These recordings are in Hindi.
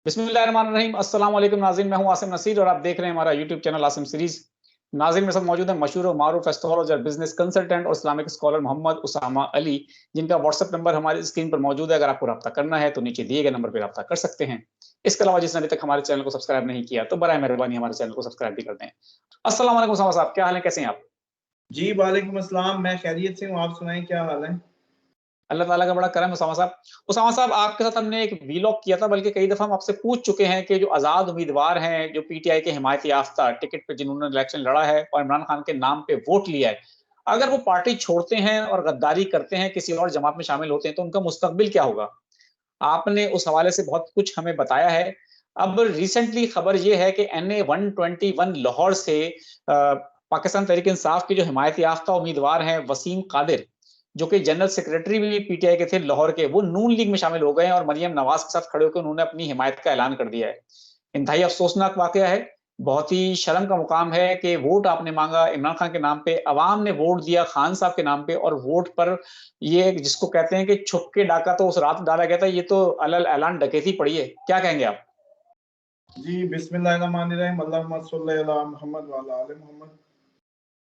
बिस्मिल्लाहिर्रहमानिर्रहीम। अस्सलाम वालेकुम नाज़रीन, मैं हूं आसिम नसीर और आप देख रहे हैं हमारा यूट्यूब चैनल आसिम सीरीज। नाज़रीन, मेरे साथ मौजूद है मशहूर और मारूफ एस्ट्रोलॉजर, बिजनेस कंसल्टेंट और इस्लामिक स्कॉलर मोहम्मद उसामा अली, जिनका व्हाट्सएप नंबर हमारी स्क्रीन पर मौजूद है। अगर आपको रब्ता करना है तो नीचे दिए गए नंबर पर रब्ता कर सकते हैं। इसके अलावा जिसने अभी तक हमारे चैनल को सब्सक्राइब नहीं किया तो बराए मेहरबानी हमारे चैनल को सब्सक्राइब भी कर दें। अस्सलाम वालेकुम उसामा साहब, क्या हाल है, कैसे हैं आप? जी, वालेकुम अस्सलाम। मैं खैरियत से हूँ, आप सुनाएँ क्या हाल है? अल्लाह ताला का बड़ा करम है उसामा साहब। उसामा साहब, आपके साथ हमने एक वीलॉग किया था, बल्कि कई दफ़ा हम आपसे पूछ चुके हैं कि जो आज़ाद उम्मीदवार हैं, जो पीटीआई के हिमायत याफ्ता टिकट पे जिन्होंने इलेक्शन लड़ा है और इमरान खान के नाम पे वोट लिया है, अगर वो पार्टी छोड़ते हैं और गद्दारी करते हैं, किसी और जमात में शामिल होते हैं, तो उनका मुस्तकबिल क्या होगा? आपने उस हवाले से बहुत कुछ हमें बताया है। अब रिसेंटली खबर ये है कि एनए 121 लाहौर से पाकिस्तान तहरीक इंसाफ के जो हिमायत याफ्ता उम्मीदवार हैं वसीम कादिर, जो कि जनरल सेक्रेटरी भी पीटीआई के थे लाहौर के, वो नून लीग में शामिल हो गए हैं और मरियम नवाज के साथ खड़े होकर उन्होंने अपनी हिमायत का ऐलान कर दिया है। इंतहाई अफसोसनाक वाकया है। बहुत ही शर्म का मुकाम है कि वोट आपने मांगा इमरान खान के नाम पे, अवाम ने वोट दिया खान साहब के नाम पे, और वोट पर ये जिसको कहते हैं कि छुप के डाका तो उस रात डाला गया था, ये तो अलल ऐलान डकैती पड़ी है। क्या कहेंगे आप? जी, बिस्मिल्लाहिर्रहमानिर्रहीम। अल्लाहुम्मा सल्लि अला मुहम्मद व अला आलि मुहम्मद।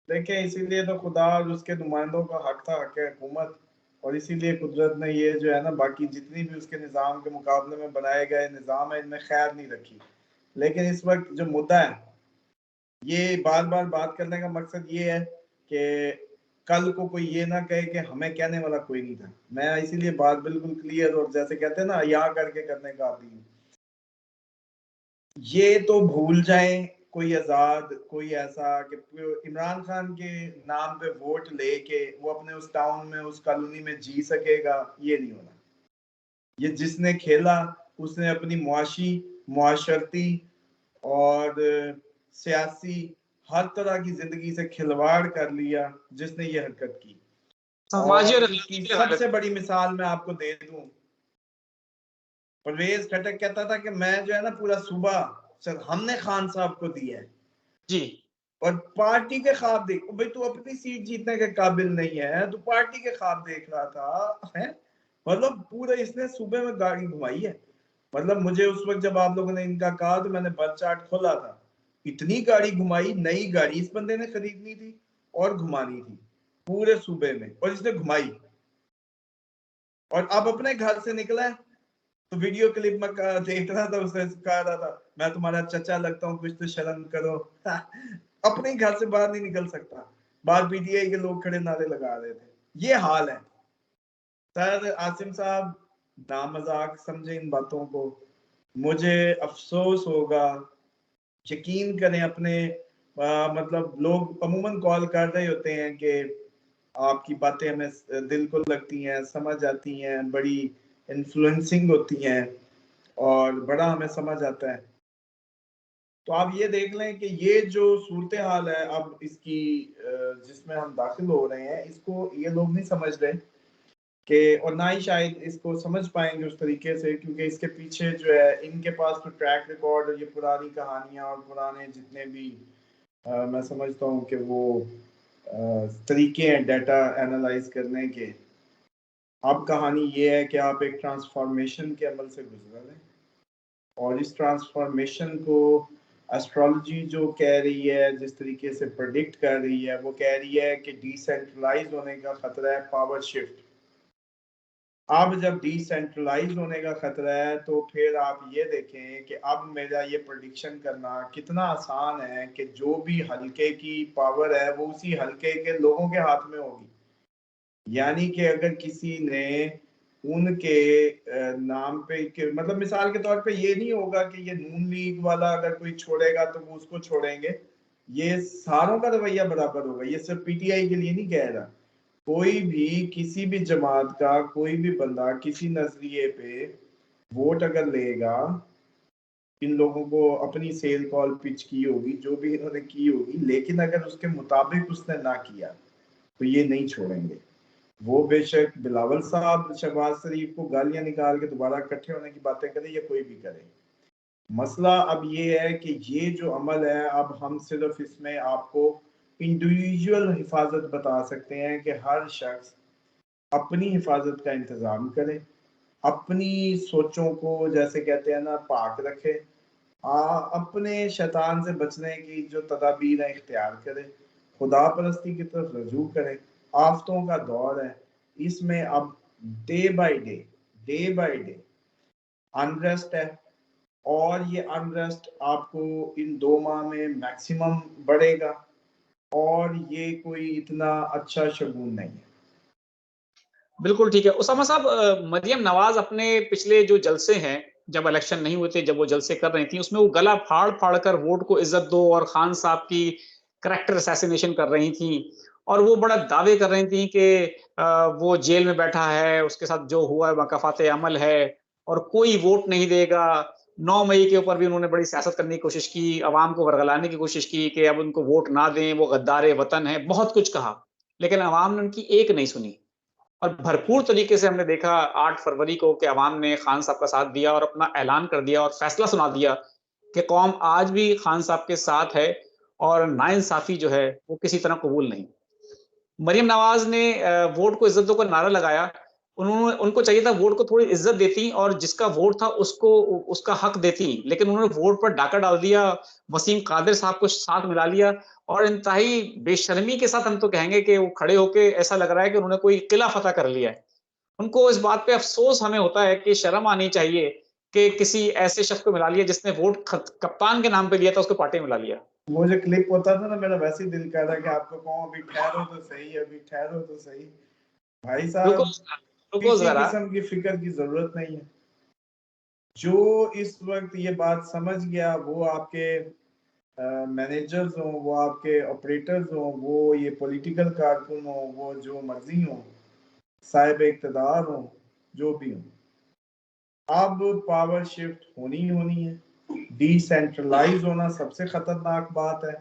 देखिए, इसीलिए तो खुदा और उसके नुमाइंदों का हक था, हक हुकूमत, और इसीलिए कुदरत ने ये जो है ना बाकी जितनी भी उसके निज़ाम के मुकाबले में बनाए गए निज़ाम है, इनमें खैर नहीं रखी। लेकिन इस वक्त जो मुद्दा है, ये बार बार बात करने का मकसद ये है कि कल को कोई ये ना कहे कि हमें कहने वाला कोई नहीं था। मैं इसीलिए बात बिल्कुल क्लियर और जैसे कहते हैं ना यहाँ करके करने का आदी हूँ। ये तो भूल जाएं कोई आजाद कोई ऐसा कि इमरान खान के नाम पे वोट लेके वो अपने उस टाउन में उस कॉलोनी में जी सकेगा, ये नहीं होना। ये जिसने खेला उसने अपनी मुआशी मुआशरती और सियासी हर तरह की जिंदगी से खिलवाड़ कर लिया जिसने ये हरकत की। समाजी और और इसकी अखलाकी हालत। सबसे बड़ी मिसाल मैं आपको दे दूं, परवेज खटक कहता था कि मैं जो है ना पूरा सुबह सर हमने खान साहब को दिया है, जी। और पार्टी के ख्वाब देख भाई, तू अपनी सीट जीतने के काबिल नहीं है, तू पार्टी के ख्वाब देख रहा था है। मतलब पूरा इसने सुबह में गाड़ी घुमाई है। मतलब मुझे उस वक्त जब आप लोगों ने इनका कहा तो मैंने बर्थ चार्ट खोला था, इतनी गाड़ी घुमाई, नई गाड़ी इस बंदे ने खरीदनी थी और घुमानी थी पूरे सूबे में, और इसने घुमाई। और अब अपने घर से निकला है तो वीडियो क्लिप में देख रहा था, उसने कह रहा था मैं तुम्हारा चचा लगता हूँ, कुछ तो शर्म करो। अपने घर से बाहर नहीं निकल सकता, बाहर पीटीआई के लोग खड़े नारे लगा रहे थे। ये हाल है सर। आसिम साहब, ना मजाक समझे इन बातों को। मुझे अफसोस होगा, यकीन करें अपने मतलब लोग अमूमन कॉल कर रहे होते हैं कि आपकी बातें हमें दिल को लगती हैं, समझ आती हैं, बड़ी इन्फ्लुएंसिंग होती हैं और बड़ा हमें समझ आता है। तो आप ये देख लें कि ये जो सूरत हाल है अब इसकी जिसमें हम दाखिल हो रहे हैं, इसको ये लोग नहीं समझ रहे कि, और ना ही शायद इसको समझ पाएंगे उस तरीके से, क्योंकि इसके पीछे जो है इनके पास तो ट्रैक रिकॉर्ड और ये पुरानी कहानियां और पुराने जितने भी मैं समझता हूँ कि वो तरीके हैं डाटा एनालाइज करने के। अब कहानी ये है कि आप एक ट्रांसफॉर्मेशन के अमल से गुजर रहे हैं, और इस ट्रांसफॉर्मेशन को एस्ट्रोलॉजी जो कह रही है, जिस तरीके से प्रेडिक्ट कर रही है, वो कह रही है कि डिसेंट्रलाइज होने का खतरा है, पावर शिफ्ट। अब जब डिसेंट्रलाइज होने का खतरा है तो फिर आप ये देखें कि अब मेरा ये प्रेडिक्शन करना कितना आसान है कि जो भी हल्के की पावर है वो उसी हल्के के लोगों के हाथ में होगी। यानी कि अगर किसी ने उनके नाम पे के मतलब मिसाल के तौर पे ये नहीं होगा कि ये नून लीग वाला अगर कोई छोड़ेगा तो वो उसको छोड़ेंगे, ये सारों का रवैया बराबर होगा। ये सिर्फ पीटीआई के लिए नहीं कह रहा, कोई भी किसी भी जमात का कोई भी बंदा किसी नजरिए पे वोट अगर लेगा, इन लोगों को अपनी सेल कॉल पिच की होगी जो भी इन्होंने की होगी, लेकिन अगर उसके मुताबिक उसने ना किया तो ये नहीं छोड़ेंगे। वो बेशक बिलावल साहब शहबाज शरीफ को गालियां निकाल के दोबारा इकट्ठे होने की बातें करे या कोई भी करे। मसला अब ये है कि ये जो अमल है, अब हम सिर्फ इसमें आपको इंडिविजुअल हिफाजत बता सकते हैं कि हर शख्स अपनी हिफाजत का इंतजाम करे। अपनी सोचों को जैसे कहते हैं ना पाक रखे, अपने शैतान से बचने की जो तदाबीर है इख्तियार करे, खुदा परस्ती की तरफ रजू करे। आफतों का दौर है, इसमें अब डे बाय डे अनरेस्ट है, और ये अनरेस्ट आपको इन 2 माह में मैक्सिमम बढ़ेगा, और ये कोई इतना अच्छा शगुन नहीं है। बिल्कुल ठीक है। उसामा साहब, मरियम नवाज अपने पिछले जो जलसे हैं, जब इलेक्शन नहीं हुए थे, जब वो जलसे कर रही थी, उसमें वो गला फाड़ कर वोट को इज्जत दो और खान साहब की करेक्टर असैसिनेशन कर रही थी, और वो बड़ा दावे कर रही थी कि वो जेल में बैठा है, उसके साथ जो हुआ है मकाफात अमल है और कोई वोट नहीं देगा। 9 मई के ऊपर भी उन्होंने बड़ी सियासत करने की कोशिश की, अवाम को वर्गलाने की कोशिश की कि अब उनको वोट ना दें, वो गद्दार वतन है, बहुत कुछ कहा, लेकिन अवाम ने उनकी एक नहीं सुनी। और भरपूर तरीके से हमने देखा 8 फरवरी को कि अवाम ने खान साहब का साथ दिया और अपना ऐलान कर दिया और फैसला सुना दिया कि कौम आज भी खान साहब के साथ है और नाइंसाफी जो है वो किसी तरह कबूल नहीं। मरियम नवाज ने वोट को इज्जत दो का नारा लगाया। उन्होंने उनको चाहिए था वोट को थोड़ी इज्जत देती और जिसका वोट था उसको उसका हक देती, लेकिन उन्होंने वोट पर डाका डाल दिया, वसीम कादिर साहब को साथ मिला लिया और इंतहाई बेशर्मी के साथ हम तो कहेंगे कि वो खड़े होके ऐसा लग रहा है कि उन्होंने कोई किला फतह कर लिया है। उनको इस बात पे अफसोस हमें होता है कि शर्म आनी चाहिए कि किसी ऐसे शख्स को मिला लिया जिसने वोट कप्तान के नाम पे लिया था, उसको पार्टी में मिला लिया। वो जो क्लिप होता था ना, मेरा वैसे ही दिल कर रहा है कि आपको कहूं अभी ठहरो तो सही, अभी ठहरो तो सही। भाई रुको साहब, रुको किसी जरा। किस्म की फिक्र की जरूरत नहीं है। जो इस वक्त ये बात समझ गया, वो आपके मैनेजर्स हों, वो आपके ऑपरेटर्स हों, वो ये पॉलिटिकल कारकुन हों, वो जो मर्जी हों, साहिब इक़्तिदार हों, जो भी हों, अब पावर शिफ्ट होनी ही होनी है। डिसेंट्रलाइज होना सबसे खतरनाक बात है।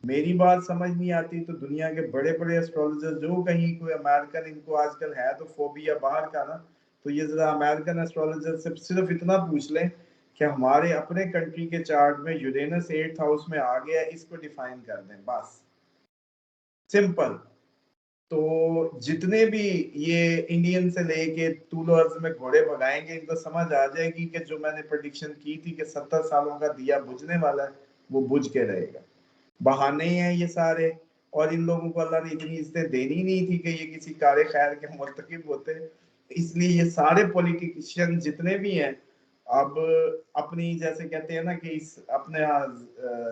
मेरी बात समझ नहीं आती तो दुनिया के बड़े बड़े एस्ट्रोलॉजर, जो कहीं कोई अमेरिकन, इनको आजकल है तो फोबिया बाहर का ना, तो ये जरा अमेरिकन एस्ट्रोलॉजर से सिर्फ इतना पूछ लें कि हमारे अपने कंट्री के चार्ट में यूरेनस 8th हाउस में आ गया, इसको डिफाइन कर दें बस, सिंपल। तो जितने भी ये इंडियन से लेके तूलो अर्ज में घोड़े भगाएंगे, इनको समझ आ जाएगी कि जो मैंने प्रेडिक्शन की थी कि 70 सालों का दिया बुझने वाला है, वो बुझ के रहेगा। बहाने हैं ये सारे, और इन लोगों को अल्लाह ने इतनी इज्जतें देनी नहीं थी कि ये किसी कार्य खैर के मुर्तकिब होते। इसलिए ये सारे पॉलिटिशियन जितने भी हैं, अब अपनी जैसे कहते हैं ना कि इस अपने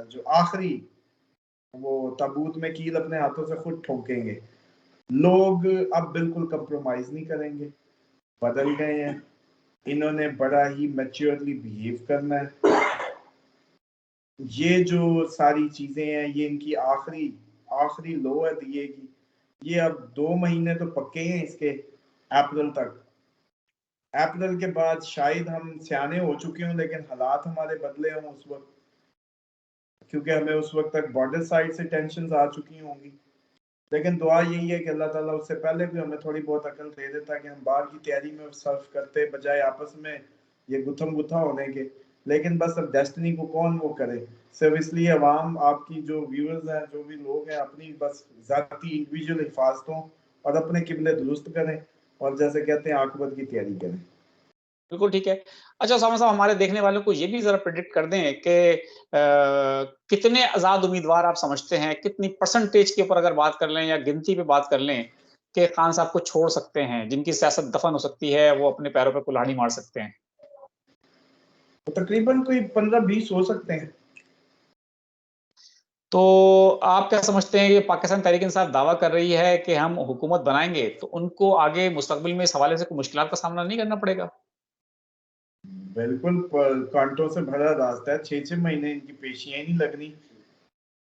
जो आखिरी वो ताबूत में कील अपने हाथों से खुद ठोकेंगे। लोग अब बिल्कुल कंप्रोमाइज नहीं करेंगे, बदल गए हैं। इन्होंने बड़ा ही मैच्योरली बिहेव करना है। ये जो सारी चीजें हैं, ये इनकी आखिरी आखिरी लो है दिए की। ये अब 2 महीने तो पक्के हैं इसके, अप्रैल तक। अप्रैल के बाद शायद हम सियाने हो चुके हों, लेकिन हालात हमारे बदले हों उस वक्त, क्योंकि हमें उस वक्त तक बॉर्डर साइड से टेंशन आ चुकी होंगी। लेकिन दुआ यही है कि अल्लाह ताला उससे पहले भी हमें थोड़ी बहुत अकल दे देता कि हम बाहर की तैयारी में सर्फ करते, बजाय आपस में ये गुथम गुथा होने के। लेकिन बस अब डेस्टिनी को कौन वो करे। सिर्फ इसलिए अवाम, आपकी जो व्यूअर्स हैं, जो भी लोग हैं, अपनी बस जाती इंडिविजुअल हिफाजतों और अपने किबले दुरुस्त करें, और जैसे कहते हैं आखिरत की तैयारी करें। बिल्कुल ठीक है। अच्छा उसामा साहब, हमारे देखने वालों को ये भी ज़रा प्रेडिक्ट कर दें कि कितने आज़ाद उम्मीदवार आप समझते हैं, कितनी परसेंटेज के ऊपर अगर बात कर लें या गिनती पे बात कर लें कि खान साहब को छोड़ सकते हैं, जिनकी सियासत दफ़न हो सकती है, वो अपने पैरों पे कुल्हाड़ी मार सकते हैं? तो तकरीबन कोई 15-20 हो सकते हैं। तो आप क्या समझते हैं, ये पाकिस्तान तहरीक-ए-इंसाफ दावा कर रही है कि हम हुकूमत बनाएँगे, तो उनको आगे मुस्तकबिल में इस हवाले से कोई मुश्किलात का सामना नहीं करना पड़ेगा? बिल्कुल कांटों से भरा रास्ता है। 6-6 महीने इनकी पेशियां ही नहीं लगनी,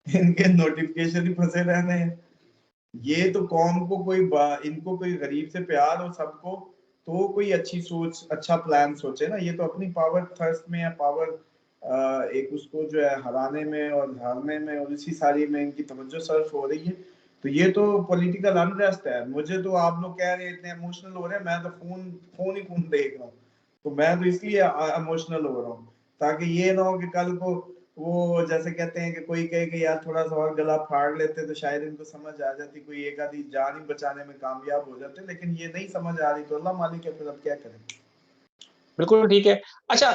इनके नोटिफिकेशन ही फंसे रहने हैं। ये तो कौम को कोई इनको कोई गरीब से प्यार हो सबको, तो कोई अच्छी सोच, अच्छा प्लान सोचे ना। ये तो अपनी पावर थर्स्ट में या पावर एक उसको जो है हराने में और हारने में और इसी सारी में इनकी तवज्जो सर्फ हो रही है। तो ये तो पॉलिटिकल अनरेस्ट है। मुझे तो आप लोग कह रहे हैं इतने इमोशनल हो रहे हैं, मैं तो खून खून ही खून देख रहा हूँ। तो मैं तो इसलिए इमोशनल हो रहा हूँ, ताकि ये ना हो कि कल को वो जैसे कहते हैं कि कोई कहे कि यार थोड़ा सा और गला फाड़ लेते तो शायद इनको समझ आ जाती, कोई एक आधी जान ही बचाने में कामयाब हो जाते। लेकिन ये नहीं समझ आ रही, तो अल्लाह मालिक है, फिर अब क्या करें। बिल्कुल ठीक है। अच्छा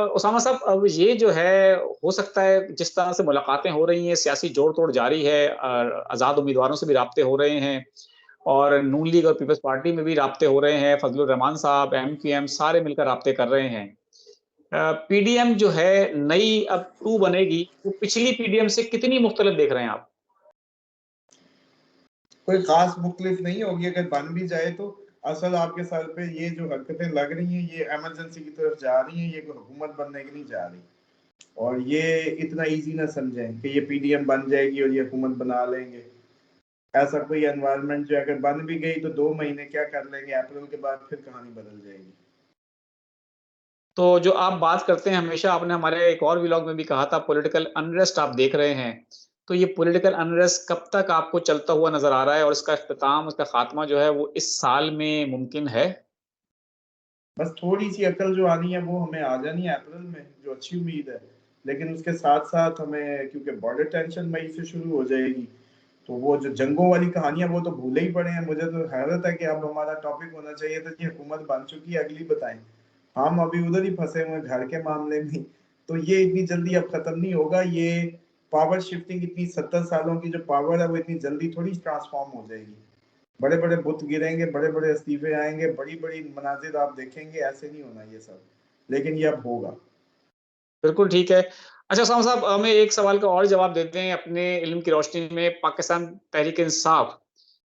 उसामा साहब, अब ये जो है हो सकता है जिस तरह से मुलाकातें हो रही हैं, सियासी जोड़-तोड़ जारी है, आज़ाद उम्मीदवारों से भी राब्ते हो रहे हैं और नून लीग और पीपल्स पार्टी में भी राब्ते हो रहे हैं, फजलुर रहमान साहब, एमक्यूएम सारे मिलकर राब्ते कर रहे हैं। पीडीएम जो है नई अब 2 बनेगी, वो पिछली पीडीएम से कितनी मुख्तलिफ देख रहे हैं आप? कोई खास मुख्तलिफ नहीं होगी अगर बन भी जाए तो। असल आपके सर पे ये जो हरकतें लग रही हैं ये इमरजेंसी की तरफ जा रही हैं, ये कोई हुकूमत बनने की नहीं जा रही। और ये इतना इजी ना समझें कि ये पीडीएम बन जाएगी और ये हुकूमत बना लेंगे। ऐसा कोई एनवायरनमेंट जो अगर बन भी गई तो 2 महीने क्या कर लेंगे, अप्रैल के बाद फिर कहानी बदल जाएगी। तो जो आप बात करते हैं हमेशा, आपने हमारे एक और व्लॉग में भी कहा था पॉलिटिकल अनरेस्ट आप देख रहे हैं। तो ये पॉलिटिकल अनरेस्ट कब तक आपको चलता हुआ नज़र आ रहा है और इसका इख्तिताम, उसका खात्मा जो है वो इस साल में मुमकिन है? बस थोड़ी सी अकल जो आनी है वो हमें आ जानी है अप्रैल में, जो अच्छी उम्मीद है। लेकिन उसके साथ साथ हमें, क्योंकि बॉर्डर टेंशन मई से शुरू हो जाएगी, तो वो जो जंगों वाली कहानियां वो तो भूले ही पड़े हैं। मुझे तो हैरत है कि अब हमारा टॉपिक होना चाहिए था कि हुकूमत बन चुकी है, अगली बताएं। हम अभी उधर ही फंसे हुए हैं घर के मामले में। तो ये इतनी जल्दी अब खत्म नहीं होगा। ये पावर शिफ्टिंग, इतनी 70 सालों की जो पावर है वो इतनी जल्दी थोड़ी ट्रांसफॉर्म हो जाएगी। बड़े बड़े बुत गिरेंगे, बड़े बड़े इस्तीफे आएंगे, बड़ी बड़ी मनाजिर आप देखेंगे। ऐसे नहीं होना ये सब, लेकिन ये अब होगा। बिल्कुल ठीक है। अच्छा उसामा साहब, हमें एक सवाल का और जवाब देते हैं अपने इल्म की रोशनी में। पाकिस्तान तहरीक-ए-इंसाफ,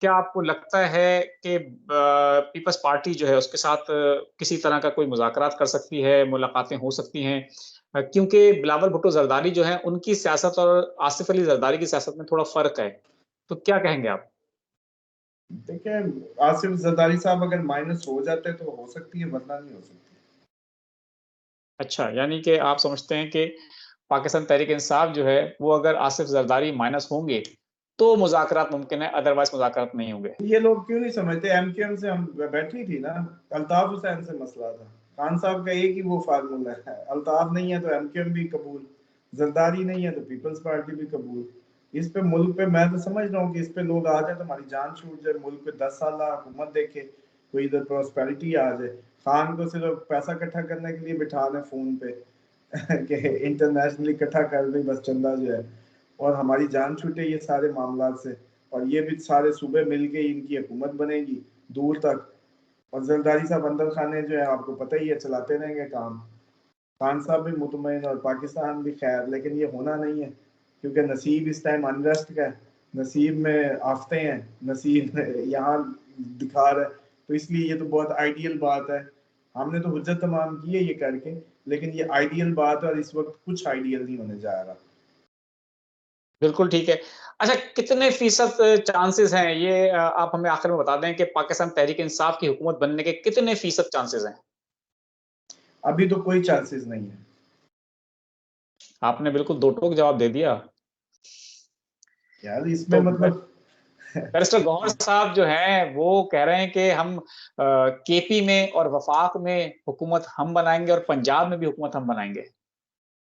क्या आपको लगता है कि पीपल्स पार्टी जो है उसके साथ किसी तरह का कोई मुज़ाकरात कर सकती है, मुलाकातें हो सकती हैं? क्योंकि बिलावल भुट्टो ज़रदारी जो हैं, उनकी सियासत और आसिफ अली ज़रदारी की सियासत में थोड़ा फ़र्क है। तो क्या कहेंगे आप? देखिए, आसिफ जरदारी साहब अगर माइनस हो जाते तो हो सकती है, वरना नहीं हो सकती। अच्छा, यानी कि आप समझते हैं कि पाकिस्तान तहरीक-ए-इंसाफ जो है, वो अगर आसिफ ज़रदारी माइनस होंगे, तो मुज़ाकरात मुमकिन है, अदरवाइज़ मुज़ाकरात नहीं होंगे। ये लोग क्यों नहीं समझते? एमक्यूएम से हम बैठी थी ना, अल्ताफ हुसैन से मसला था। खान साहब का एक ही वो फार्मूला है, अल्ताफ नहीं है तो एमक्यूएम भी कबूल, जरदारी नहीं है तो पीपल्स पार्टी भी कबूल। इस पे मुल्क पे मैं तो समझ रहा हूँ कि इस पे लोग आ जाए तो हमारी जान छूट जाए, मुल्क पे 10 साल हुकूमत देखे, कोई इधर प्रॉस्पेरिटी आ जाए। खान को सिर्फ पैसा इकट्ठा करने के लिए बिठा दें फोन पे कि इंटरनेशनली इकट्ठा कर दें बस चंदा जो है, और हमारी जान छूटे ये सारे मामला से। और ये भी सारे सूबे मिलके इनकी हुकूमत बनेगी दूर तक। और जरदारी साहब अंदर खाने जो है आपको पता ही है, चलाते रहेंगे काम। खान साहब भी मुतमईन और पाकिस्तान भी खैर, लेकिन ये होना नहीं है क्योंकि नसीब इस टाइम अनरेस्ट का है। नसीब में आफते हैं, नसीब यहाँ दिखा रहा है। तो इसलिए ये तो बहुत आइडियल बात है। हमने तो हुज्जत तमाम की है ये करके, लेकिन ये आइडियल बात है और इस वक्त कुछ आइडियल नहीं होने जा रहा। बिल्कुल ठीक है। अच्छा, कितने फ़ीसद चांसेज़ हैं ये आप हमें आखिर में बता दें कि पाकिस्तान तहरीक-ए-इंसाफ की हुकूमत बनने के कितने फ़ीसद चांसेज़ हैं? अभी तो कोई चांसेस नहीं है। आपने बिल्कुल दो टूक जवाब दे दिया। यार इसमें तो मतलब बैरिस्टर गौहर साहब जो हैं, वो कह रहे हैं कि हम केपी में और वफाक में हुकूमत हम बनाएँगे और पंजाब में भी हुकूमत हम बनाएँगे।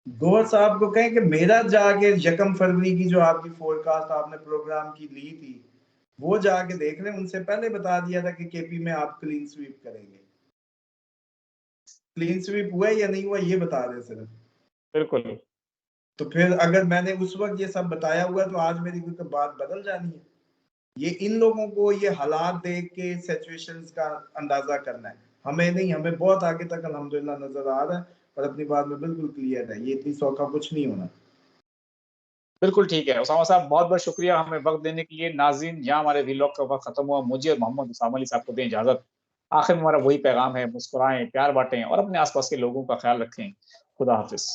गौहर साहब को कहें कि मेरा जाके 1 फरवरी की जो आपकी फोरकास्ट आपने प्रोग्राम की ली थी, वो जाके देख लें। उनसे पहले बता दिया था कि केपी में आप क्लीन स्वीप करेंगे। क्लीन स्वीप हुआ या नहीं हुआ ये बता रहे सिर्फ। बिल्कुल। तो फिर अगर मैंने उस वक्त ये सब बताया हुआ तो आज मेरी कोई बात बदल जानी है? ये इन लोगों को ये हालात देख के सिचुएशंस का अंदाजा करना है, हमें नहीं। हमें बहुत आगे तक अल्हम्दुलिल्लाह नजर आ रहा है और अपनी बात में बिल्कुल क्लियर है। ये इतनी सौखा कुछ नहीं होना। बिल्कुल ठीक है। उसामा साहब, बहुत-बहुत शुक्रिया हमें वक़्त देने के लिए। नाज़रीन, यहाँ हमारे व्लॉग का वक़्त खत्म हुआ। मुझे और मोहम्मद उसामा अली साहब को दें इजाज़त। आखिर में हमारा वही पैगाम है, मुस्कुराएँ, प्यार बाँटें और अपने आस-पास के लोगों का ख़्याल रखें। खुदा हाफ़िज़।